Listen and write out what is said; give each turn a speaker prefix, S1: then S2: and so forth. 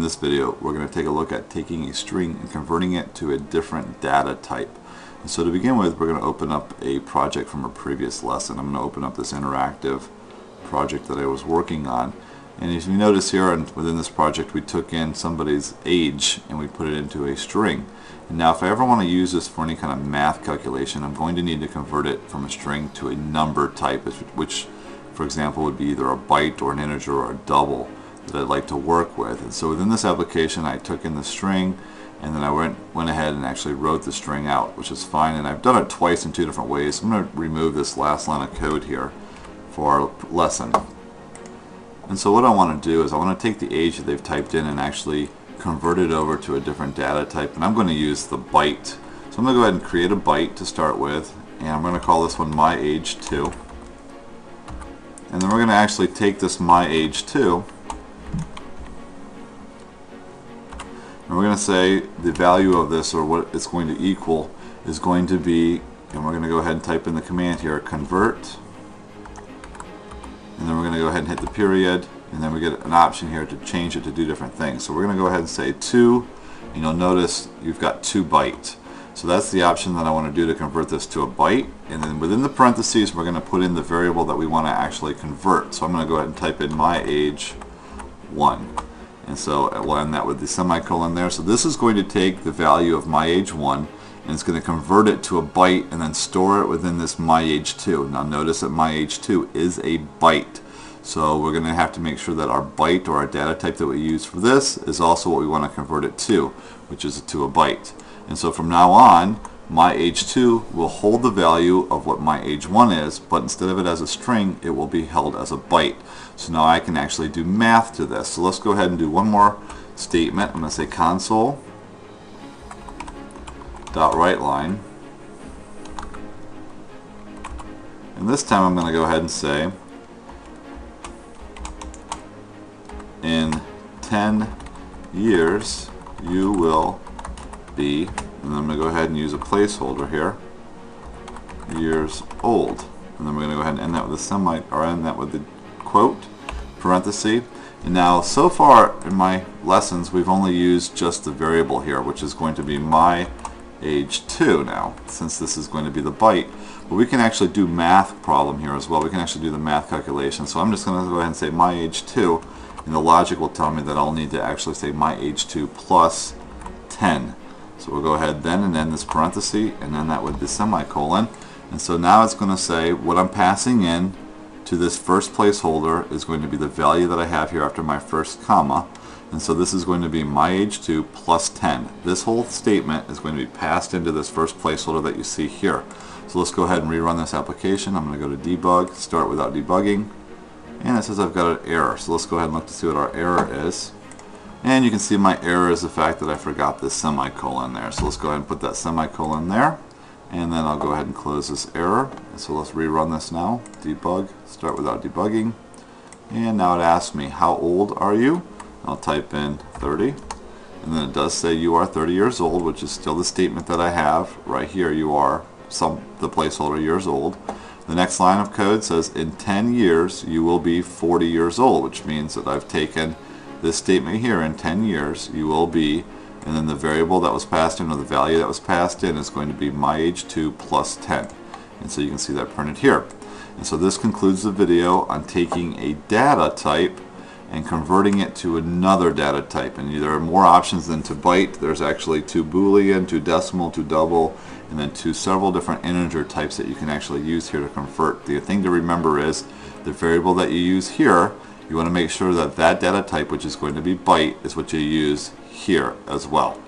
S1: this video, we're going to take a look at taking a string and converting it to a different data type. And so to begin with, we're going to open up a project from a previous lesson. I'm going to open up this interactive project that I was working on. And if you notice here, within this project, we took in somebody's age and we put it into a string. And now if I ever want to use this for any kind of math calculation, I'm going to need to convert it from a string to a number type, which for example would be either a byte or an integer or a double that I'd like to work with. And so within this application, I took in the string and then I went ahead and actually wrote the string out, which is fine. And I've done it twice in two different ways. I'm going to remove this last line of code here for our lesson. And so what I want to do is I want to take the age that they've typed in and actually convert it over to a different data type, and I'm going to use the byte. So I'm going to go ahead and create a byte to start with, and I'm going to call this one myAge2. And then we're going to actually take this myAge2 and we're going to say the value of this, or what it's going to equal, is going to be, and we're going to go ahead and type in the command here, convert, and then we're going to go ahead and hit the period, and then we get an option here to change it to do different things. So we're going to go ahead and say 2, and you'll notice you've got 2 bytes. So that's the option that I want to do to convert this to a byte, and then within the parentheses we're going to put in the variable that we want to actually convert. So I'm going to go ahead and type in myAge1, and so we'll end that with the semicolon there. So this is going to take the value of myAge1 and it's going to convert it to a byte and then store it within this myAge2. Now notice that myAge2 is a byte. So we're going to have to make sure that our byte, or our data type that we use for this, is also what we want to convert it to, which is to a byte. And so from now on, myAge2 will hold the value of what myAge1 is, but instead of it as a string, it will be held as a byte. So now I can actually do math to this. So let's go ahead and do one more statement. I'm going to say console.writeLine. And this time I'm going to go ahead and say, in 10 years you will be, and I'm going to go ahead and use a placeholder here, years old. And then we're going to go ahead and end that with a end that with the quote, parenthesis. And now so far in my lessons we've only used just the variable here, which is going to be myAge2 now, since this is going to be the byte. But we can actually do math problem here as well. We can actually do the math calculation. So I'm just going to go ahead and say myAge2, and the logic will tell me that I'll need to actually say myAge2 plus 10. So we'll go ahead then and end this parenthesis and end that with the semicolon. And so now it's going to say what I'm passing in to this first placeholder is going to be the value that I have here after my first comma. And so this is going to be myAge2 plus 10. This whole statement is going to be passed into this first placeholder that you see here. So let's go ahead and rerun this application. I'm going to go to debug, start without debugging. And it says I've got an error. So let's go ahead and look to see what our error is. And you can see my error is the fact that I forgot this semicolon there. So let's go ahead and put that semicolon there. And then I'll go ahead and close this error. So let's rerun this now. Debug, start without debugging. And now it asks me, how old are you? I'll type in 30. And then it does say you are 30 years old, which is still the statement that I have. Right here you are the placeholder years old. The next line of code says in 10 years you will be 40 years old, which means that I've taken this statement here, in 10 years you will be, and then the variable that was passed in, or the value that was passed in, is going to be myAge2 plus 10. And so you can see that printed here. And so this concludes the video on taking a data type and converting it to another data type. And there are more options than to byte. There's actually to Boolean, to decimal, to double, and then to several different integer types that you can actually use here to convert. The thing to remember is the variable that you use here, you want to make sure that that data type, which is going to be byte, is what you use here as well.